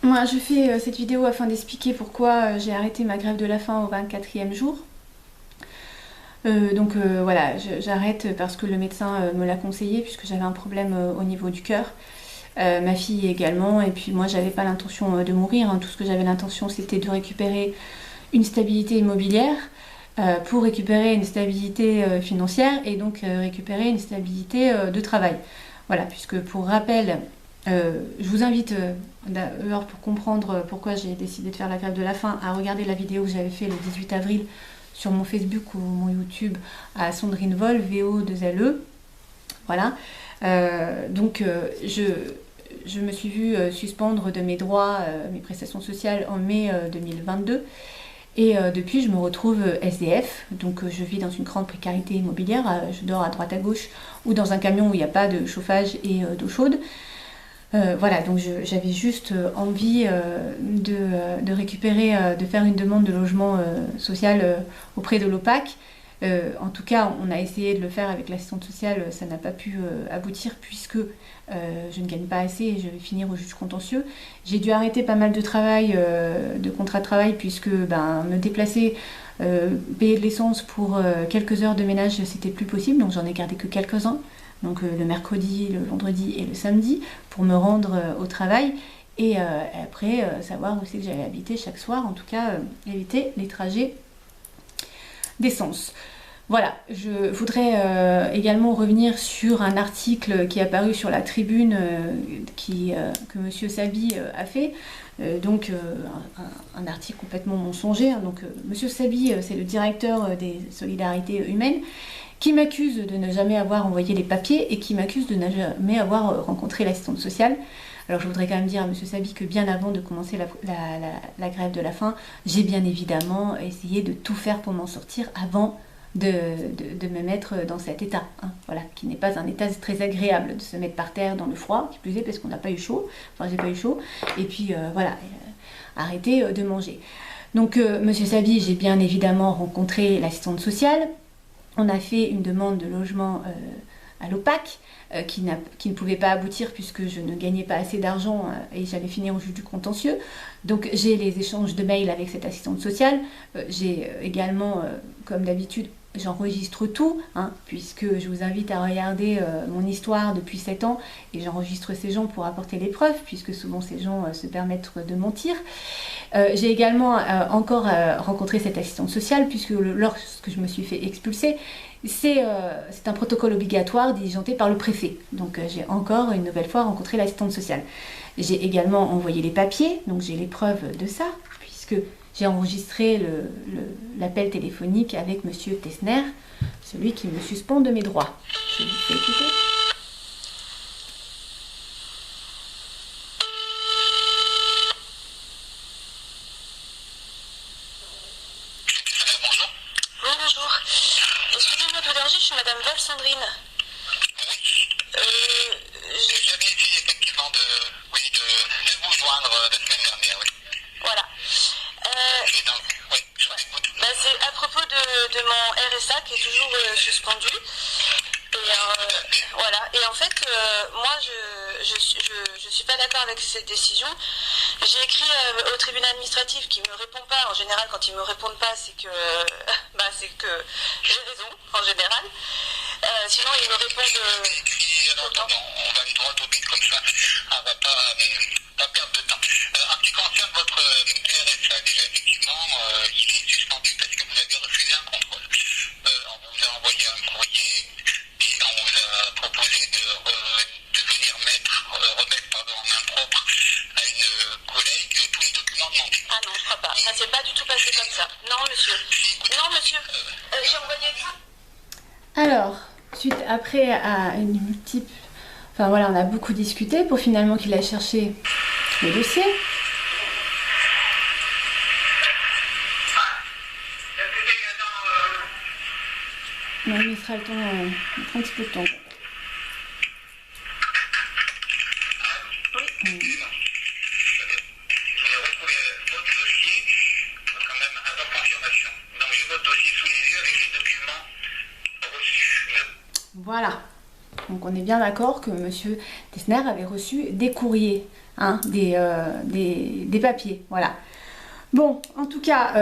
Moi, je fais cette vidéo afin d'expliquer pourquoi j'ai arrêté ma grève de la faim au 24e jour. Voilà, j'arrête parce que le médecin me l'a conseillé, puisque j'avais un problème au niveau du cœur. Ma fille également, et puis moi j'avais pas l'intention de mourir, hein. Tout ce que j'avais l'intention c'était de récupérer une stabilité immobilière pour récupérer une stabilité financière et donc récupérer une stabilité de travail. Voilà, puisque pour rappel, je vous invite d'ailleurs pour comprendre pourquoi j'ai décidé de faire la grève de la faim à regarder la vidéo que j'avais fait le 18 avril sur mon Facebook ou mon YouTube à Sandrine Vol, VO2LE. Voilà. Je me suis vue suspendre de mes droits, mes prestations sociales en mai 2022. Et depuis, je me retrouve SDF, donc je vis dans une grande précarité immobilière, je dors à droite à gauche ou dans un camion où il n'y a pas de chauffage et d'eau chaude. Voilà, donc j'avais juste envie de récupérer, de faire une demande de logement social auprès de l'OPAC. En tout cas, on a essayé de le faire avec l'assistante sociale, ça n'a pas pu aboutir puisque je ne gagne pas assez et je vais finir au juge contentieux. J'ai dû arrêter pas mal de travail, de contrats de travail, puisque me déplacer, payer de l'essence pour quelques heures de ménage, c'était plus possible, donc j'en ai gardé que quelques-uns. Donc le mercredi, le vendredi et le samedi, pour me rendre au travail. Et après, savoir où c'est que j'allais habiter chaque soir, en tout cas éviter les trajets d'essence. Voilà, je voudrais également revenir sur un article qui est apparu sur la tribune que Monsieur Sabi a fait. Un article complètement mensonger. Hein. Monsieur Sabi, c'est le directeur des solidarités humaines, qui m'accuse de ne jamais avoir envoyé les papiers et qui m'accuse de ne jamais avoir rencontré l'assistante sociale. Alors je voudrais quand même dire à Monsieur Sabi que bien avant de commencer la grève de la faim, j'ai bien évidemment essayé de tout faire pour m'en sortir avant de me mettre dans cet état, hein, voilà, qui n'est pas un état très agréable de se mettre par terre dans le froid, qui plus est parce qu'on n'a pas eu chaud, enfin j'ai pas eu chaud, et puis voilà, arrêter de manger. Donc Monsieur Sabi, j'ai bien évidemment rencontré l'assistante sociale, on a fait une demande de logement à l'OPAC, qui ne pouvait pas aboutir puisque je ne gagnais pas assez d'argent et j'allais finir au juge du contentieux. Donc j'ai les échanges de mails avec cette assistante sociale. J'ai également, comme d'habitude, j'enregistre tout, hein, puisque je vous invite à regarder mon histoire depuis 7 ans et j'enregistre ces gens pour apporter les preuves, puisque souvent ces gens se permettent de mentir. J'ai également encore rencontré cette assistante sociale, puisque lorsque je me suis fait expulser, c'est un protocole obligatoire diligenté par le préfet. Donc j'ai encore une nouvelle fois rencontré l'assistante sociale. J'ai également envoyé les papiers, donc j'ai les preuves de ça, puisque j'ai enregistré l'appel téléphonique avec Monsieur Tessner, celui qui me suspend de mes droits. Je vous fais écouter. Madame Vol Sandrine. J'avais essayé effectivement de vous joindre la semaine dernière, oui. Voilà. Oui, je vous écoute. C'est à propos de mon RSA qui est toujours suspendu. Et voilà. Et en fait, moi, je suis pas d'accord avec cette décision. J'ai écrit au tribunal administratif qui me répond pas. En général, quand ils me répondent pas, c'est que j'ai raison, en général. Sinon, ils me répondent tout le temps. On va aller droit au but comme ça. On va pas perdre de temps. En ce qui concerne votre RSA, déjà, effectivement, il est suspendu parce que vous avez refusé un contrôle. On vous a envoyé un courrier et on vous a proposé de venir remettre en main propre à une collègue tous les documents demandés. Ah non, je crois pas. Ça s'est pas du tout passé comme ça. Non, monsieur. Non, monsieur. J'ai envoyé ça. Alors, suite après à une multiple... Enfin voilà, on a beaucoup discuté pour finalement qu'il aille chercher le dossier. Non, il sera le temps, il prend un petit peu de temps. Oui. Voilà. Donc on est bien d'accord que Monsieur Tessner avait reçu des courriers hein, des papiers, voilà. Bon, en tout cas,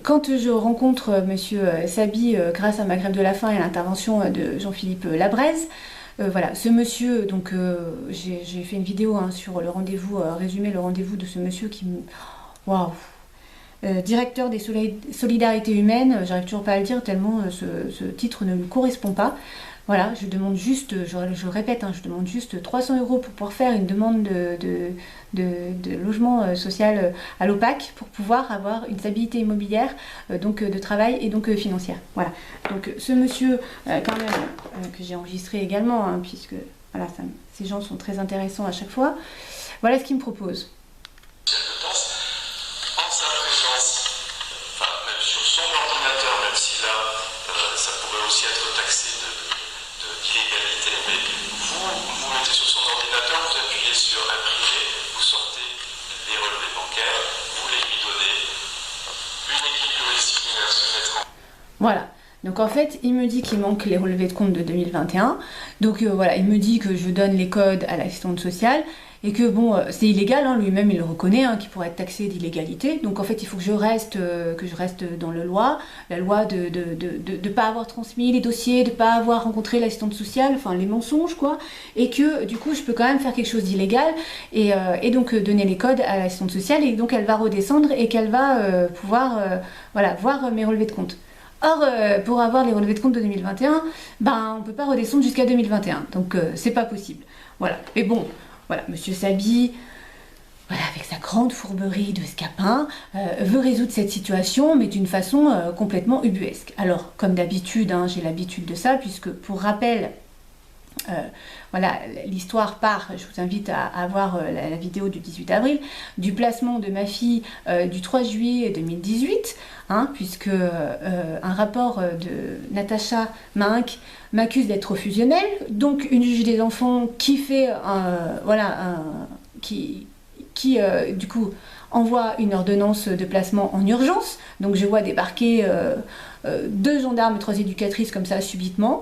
quand je rencontre Monsieur Saby grâce à ma grève de la faim et à l'intervention de Jean-Philippe Labraise, voilà, ce monsieur, donc j'ai fait une vidéo hein, sur le rendez-vous, résumé le rendez-vous de ce monsieur qui me... Waouh! Directeur des solidarités humaines, j'arrive toujours pas à le dire tellement ce titre ne lui correspond pas. Voilà, je demande juste, je répète, hein, je demande juste 300 € pour pouvoir faire une demande de logement social à l'OPAC pour pouvoir avoir une stabilité immobilière, donc de travail et donc financière. Voilà, donc ce monsieur, quand même, que j'ai enregistré également, hein, puisque voilà, ces gens sont très intéressants à chaque fois, voilà ce qu'il me propose. Voilà, donc en fait, il me dit qu'il manque les relevés de compte de 2021. Donc voilà, il me dit que je donne les codes à l'assistante sociale et que bon, c'est illégal, hein, lui-même il le reconnaît, hein, qu'il pourrait être taxé d'illégalité. Donc en fait, il faut que je reste dans la loi de pas avoir transmis les dossiers, de pas avoir rencontré l'assistante sociale, enfin les mensonges quoi, et que du coup, je peux quand même faire quelque chose d'illégal et donc donner les codes à l'assistante sociale et donc elle va redescendre et qu'elle va pouvoir voilà, voir mes relevés de compte. Or, pour avoir les relevés de compte de 2021, ben, on ne peut pas redescendre jusqu'à 2021, donc c'est pas possible. Voilà. Mais bon, voilà, Monsieur Saby, voilà, avec sa grande fourberie de scapin, veut résoudre cette situation, mais d'une façon complètement ubuesque. Alors, comme d'habitude, hein, j'ai l'habitude de ça, puisque pour rappel, voilà, l'histoire part, je vous invite à voir la vidéo du 18 avril, du placement de ma fille du 3 juillet 2018, hein, puisque un rapport de Natacha Maink m'accuse d'être trop fusionnelle, donc une juge des enfants qui fait, qui du coup envoie une ordonnance de placement en urgence, donc je vois débarquer 2 gendarmes et 3 éducatrices comme ça subitement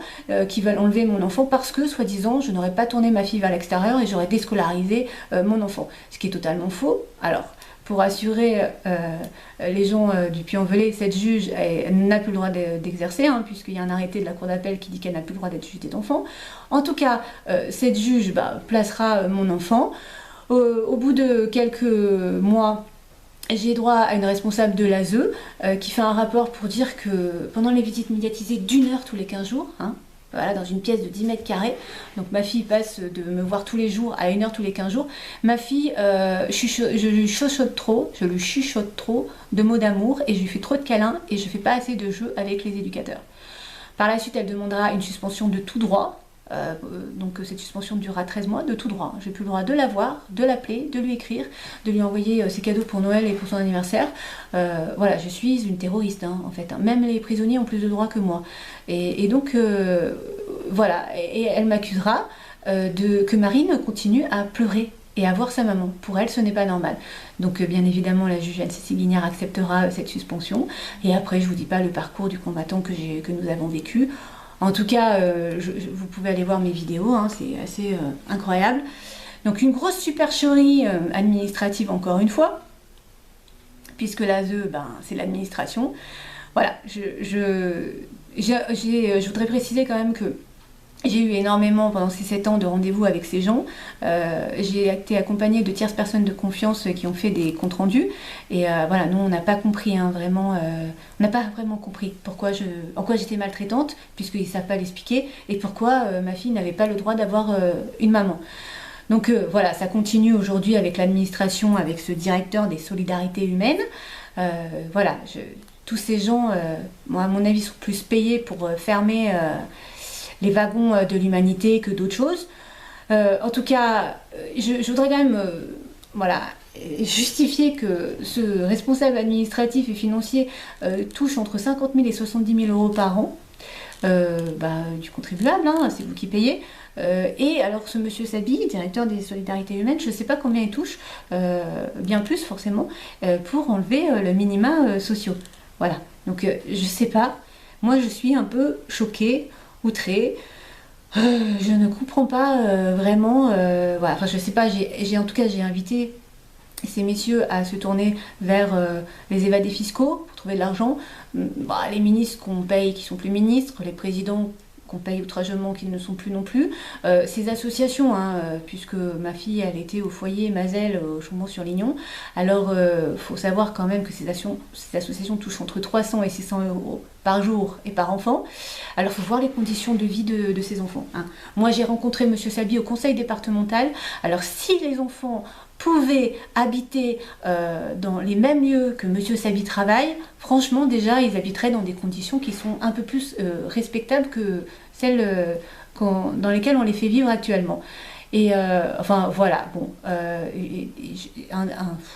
qui veulent enlever mon enfant parce que soi-disant je n'aurais pas tourné ma fille vers l'extérieur et j'aurais déscolarisé mon enfant, ce qui est totalement faux. Alors pour assurer les gens du Puy-en-Velay, cette juge n'a plus le droit d'exercer, hein, puisqu'il y a un arrêté de la cour d'appel qui dit qu'elle n'a plus le droit d'être juge des enfants. En tout cas, cette juge placera mon enfant. Au bout de quelques mois, j'ai droit à une responsable de l'ASE qui fait un rapport pour dire que pendant les visites médiatisées d'1 heure tous les 15 jours, hein, voilà, dans une pièce de 10 mètres carrés, donc ma fille passe de me voir tous les jours à 1 heure tous les 15 jours, ma fille, je lui chuchote trop de mots d'amour et je lui fais trop de câlins et je fais pas assez de jeux avec les éducateurs. Par la suite, elle demandera une suspension de tout droit. Donc cette suspension durera 13 mois de tout droit. J'ai plus le droit de la voir, de l'appeler, de lui écrire, de lui envoyer ses cadeaux pour Noël et pour son anniversaire. Voilà, je suis une terroriste hein, en fait. Hein. Même les prisonniers ont plus de droits que moi. Et donc voilà, et elle m'accusera que Marine continue à pleurer et à voir sa maman. Pour elle, ce n'est pas normal. Donc bien évidemment, la juge Anne-Cécile Guignard acceptera cette suspension. Et après, je vous dis pas le parcours du combattant que nous avons vécu. En tout cas, vous pouvez aller voir mes vidéos, hein, c'est assez incroyable. Donc une grosse supercherie administrative encore une fois, puisque l'ASE, c'est l'administration. Voilà, je voudrais préciser quand même que j'ai eu énormément, pendant ces 7 ans, de rendez-vous avec ces gens. J'ai été accompagnée de tierces personnes de confiance qui ont fait des comptes rendus. Et voilà, nous, on n'a pas compris, hein, vraiment, on n'a pas vraiment compris en quoi j'étais maltraitante, puisqu'ils ne savent pas l'expliquer, et pourquoi ma fille n'avait pas le droit d'avoir une maman. Donc voilà, ça continue aujourd'hui avec l'administration, avec ce directeur des solidarités humaines. Voilà, tous ces gens, à mon avis, sont plus payés pour fermer les wagons de l'humanité que d'autres choses. En tout cas, je voudrais quand même voilà, justifier que ce responsable administratif et financier touche entre 50 000 et 70 000 € par an du contribuable, hein, c'est vous qui payez. Et alors ce monsieur Saby, directeur des solidarités humaines, je ne sais pas combien il touche, bien plus forcément, pour enlever le minima sociaux. Voilà, donc je ne sais pas, moi je suis un peu choquée, outrée. Je ne comprends pas vraiment. Voilà, enfin, je sais pas, en tout cas, j'ai invité ces messieurs à se tourner vers les évadés fiscaux pour trouver de l'argent. Bah, les ministres qu'on paye qui sont plus ministres, les présidents qu'on paye outrageusement qui ne sont plus non plus. Ces associations, hein, puisque ma fille elle était au foyer Mazel au Chambon-sur-Lignon, alors faut savoir quand même que ces associations touchent entre 300 et 600 euros par jour et par enfant. Alors il faut voir les conditions de vie de ces enfants, hein. Moi j'ai rencontré Monsieur Sabi au conseil départemental. Alors si les enfants pouvaient habiter dans les mêmes lieux que Monsieur Sabi travaille, franchement déjà ils habiteraient dans des conditions qui sont un peu plus respectables que celles dans lesquelles on les fait vivre actuellement. Et enfin voilà, bon,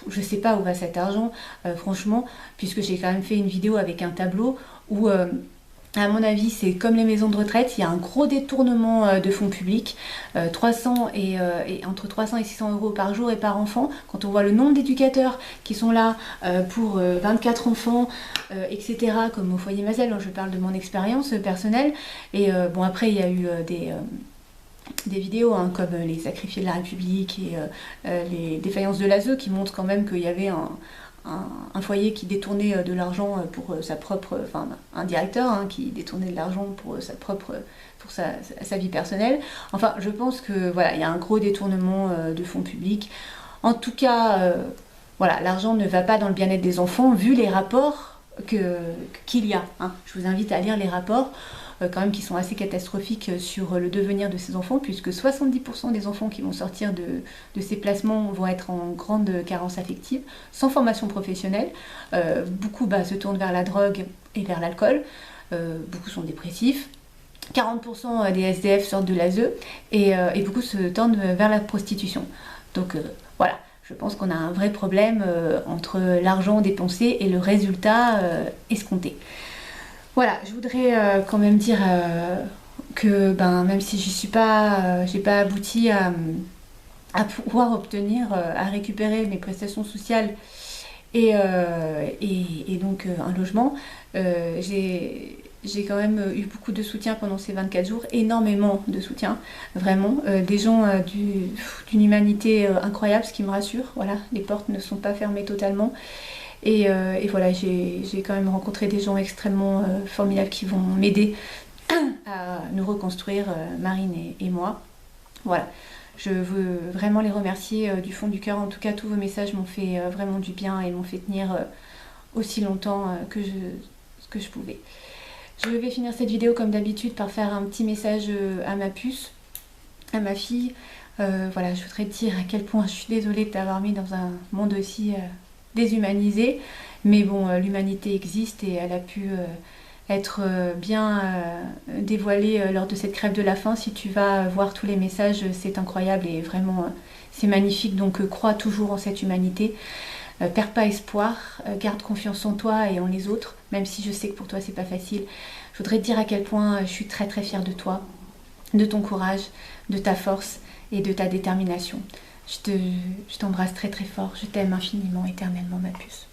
je sais pas où va cet argent, franchement, puisque j'ai quand même fait une vidéo avec un tableau où à mon avis, c'est comme les maisons de retraite, il y a un gros détournement de fonds publics, 300 et entre 300 et 600 euros par jour et par enfant. Quand on voit le nombre d'éducateurs qui sont là pour 24 enfants, etc., comme au foyer Mazel, je parle de mon expérience personnelle. Et bon, après, il y a eu des vidéos hein, comme les sacrifiés de la République et les défaillances de l'ASE qui montrent quand même qu'il y avait un foyer qui détournait de l'argent pour sa propre, enfin un directeur hein, qui détournait de l'argent pour sa vie personnelle. Enfin, je pense que voilà, il y a un gros détournement de fonds publics. En tout cas, voilà, l'argent ne va pas dans le bien-être des enfants vu les rapports qu'il y a. Hein. Je vous invite à lire les rapports. Quand même qui sont assez catastrophiques sur le devenir de ces enfants, puisque 70% des enfants qui vont sortir de ces placements vont être en grande carence affective, sans formation professionnelle. Beaucoup se tournent vers la drogue et vers l'alcool. Beaucoup sont dépressifs. 40% des SDF sortent de l'ASE et beaucoup se tournent vers la prostitution. Donc voilà, je pense qu'on a un vrai problème entre l'argent dépensé et le résultat escompté. Voilà, je voudrais quand même dire que même si j'ai pas abouti à pouvoir obtenir, à récupérer mes prestations sociales et donc un logement, j'ai quand même eu beaucoup de soutien pendant ces 24 jours, énormément de soutien, vraiment, des gens d'une humanité incroyable, ce qui me rassure, voilà, les portes ne sont pas fermées totalement. Et voilà, j'ai quand même rencontré des gens extrêmement formidables qui vont m'aider à nous reconstruire, Marine et moi. Voilà, je veux vraiment les remercier du fond du cœur. En tout cas, tous vos messages m'ont fait vraiment du bien et m'ont fait tenir aussi longtemps que je pouvais. Je vais finir cette vidéo comme d'habitude par faire un petit message à ma puce, à ma fille. Voilà, je voudrais te dire à quel point je suis désolée de t'avoir mis dans un monde aussi déshumanisé, mais bon, l'humanité existe et elle a pu être bien dévoilée lors de cette crève de la faim. Si tu vas voir tous les messages, c'est incroyable et vraiment c'est magnifique, donc crois toujours en cette humanité, perds pas espoir, garde confiance en toi et en les autres, même si je sais que pour toi c'est pas facile. Je voudrais te dire à quel point je suis très très fière de toi, de ton courage, de ta force et de ta détermination. Je t'embrasse très très fort, je t'aime infiniment, éternellement ma puce.